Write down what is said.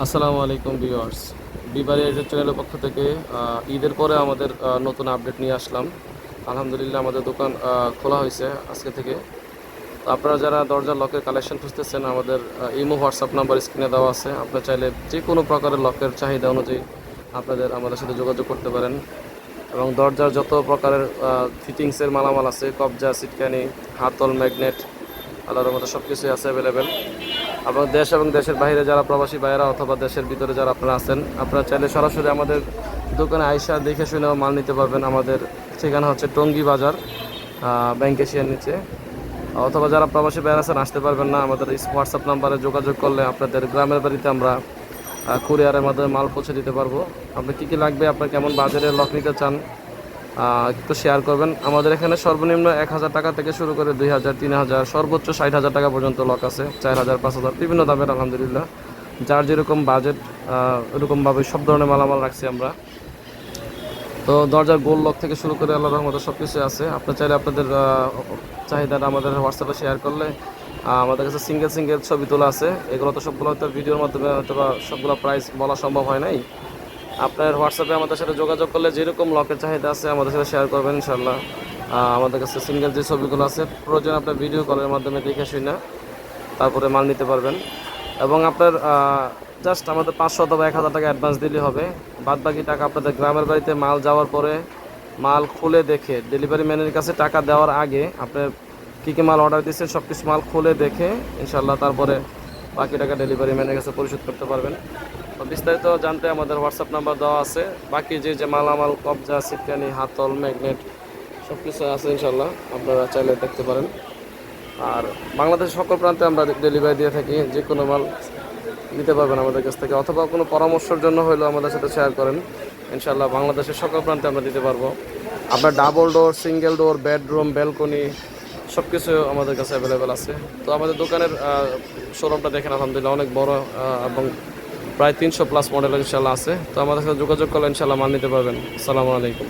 আসসালামু আলাইকুম ভিউয়ার্স। বিবারি এজের চ্যানেলের পক্ষ থেকে ঈদের পরে আমাদের নতুন আপডেট নিয়ে আসলাম। আলহামদুলিল্লাহ আমাদের দোকান খোলা হয়েছে আজকে থেকে। তো আপনারা যারা দরজার লকের কালেকশন খুঁজতেছেন, আমাদের ইমো হোয়াটসঅ্যাপ নাম্বার স্ক্রিনে দেওয়া আছে। আপনারা চাইলে যে কোনো প্রকারের লকের চাহিদা অনুযায়ী আমাদের সাথে যোগাযোগ করতে পারেন। এবং দরজার যত প্রকারের ফিটিংসের মালামাল আছে, কবজা, সিটকানি, হাতল, ম্যাগনেট, আল্লাহর মতো সব কিছুই আছে অ্যাভেলেবেল। এবং দেশ এবং দেশের বাইরে যারা প্রবাসী ভাইয়েরা অথবা দেশের ভিতরে যারা আপনারা আছেন, আপনারা চাইলে সরাসরি আমাদের দোকানে আইসা দেখে শুনেও মাল নিতে পারবেন। আমাদের ঠিকানা হচ্ছে টঙ্গী বাজার, ব্যাংক এশিয়ার নিচে। অথবা যারা প্রবাসী ভাইয়েরা আছেন, আসতে পারবেন না, আমাদের হোয়াটসঅ্যাপ নাম্বারে যোগাযোগ করলে আপনাদের গ্রামের বাড়িতে আমরা কুরিয়ারের মাধ্যমে মাল পৌঁছে দিতে পারবো। আপনার কী কী লাগবে, আপনার কেমন বাজারের লক নিতে চান একটু শেয়ার করবেন। আমাদের এখানে সর্বনিম্ন 1,000 টাকা থেকে শুরু করে 2,000, 3,000, সর্বোচ্চ 60,000 টাকা পর্যন্ত লক আছে। 4,000, 5,000 বিভিন্ন দামের আলহামদুলিল্লাহ। যার যেরকম বাজেট ওরকমভাবে সব ধরনের মালামাল রাখছি আমরা। তো দরজার গোল লক থেকে শুরু করে আল্লাহর রহমতে সব কিছু আছে। আপনার চাইলে আপনাদের চাহিদাটা আমাদের হোয়াটসঅ্যাপে শেয়ার করলে আমাদের কাছে সিঙ্গেল সিঙ্গেল ছবি তোলা আছে। এগুলো তো সবগুলো হয়তো ভিডিওর মাধ্যমে হয়তো বা সবগুলো প্রাইস বলা সম্ভব হয় নাই। আপনার হোয়াটসঅ্যাপে আমাদের সাথে যোগাযোগ করলে যেরকম লকের চাহিদা আছে আমাদের সাথে শেয়ার করবেন ইনশাল্লাহ। আমাদের কাছে সিঙ্গেল যে ছবিগুলো আছে প্রয়োজন আপনার ভিডিও কলের মাধ্যমে দেখে শুই না, তারপরে মাল নিতে পারবেন। এবং আপনার জাস্ট আমাদের 500 অথবা 1,000 টাকা অ্যাডভান্স দিলে হবে। বাদ বাকি টাকা আপনাদের গ্রামের বাড়িতে মাল যাওয়ার পরে মাল খুলে দেখে ডেলিভারি ম্যানের কাছে টাকা দেওয়ার আগে আপনার কী কী মাল অর্ডার দিচ্ছেন সব কিছু মাল খুলে দেখে ইনশাল্লাহ তারপরে বাকি টাকা ডেলিভারি ম্যানের কাছে পরিশোধ করতে পারবেন। তো বিস্তারিত জানতে আমাদের হোয়াটসঅ্যাপ নাম্বার দেওয়া আছে। বাকি যে মালামাল, কবজা, সিটকানি, হাতল, ম্যাগনেট সব কিছু আছে ইনশাল্লাহ, আপনারা চাইলে দেখতে পারেন। আর বাংলাদেশের সকল প্রান্তে আমরা ডেলিভারি দিয়ে থাকি। যে কোনো মাল নিতে পারবেন আমাদের কাছ থেকে, অথবা কোনো পরামর্শের জন্য হলেও আমাদের সাথে শেয়ার করেন। ইনশাল্লাহ বাংলাদেশের সকল প্রান্তে আমরা দিতে পারবো। আপনার double door, single door, bedroom, balcony সব কিছু আমাদের কাছে অ্যাভেলেবেল আছে। তো আমাদের দোকানের শোরুমটা দেখেন আলহামদুলিল্লাহ অনেক বড়, এবং প্রায় 300+ মডেল ইনশাল্লাহ আছে। তো আমাদের সাথে যোগাযোগ করলে ইনশাল্লাহ মাল নিতে পারবেন। আসসালামু আলাইকুম।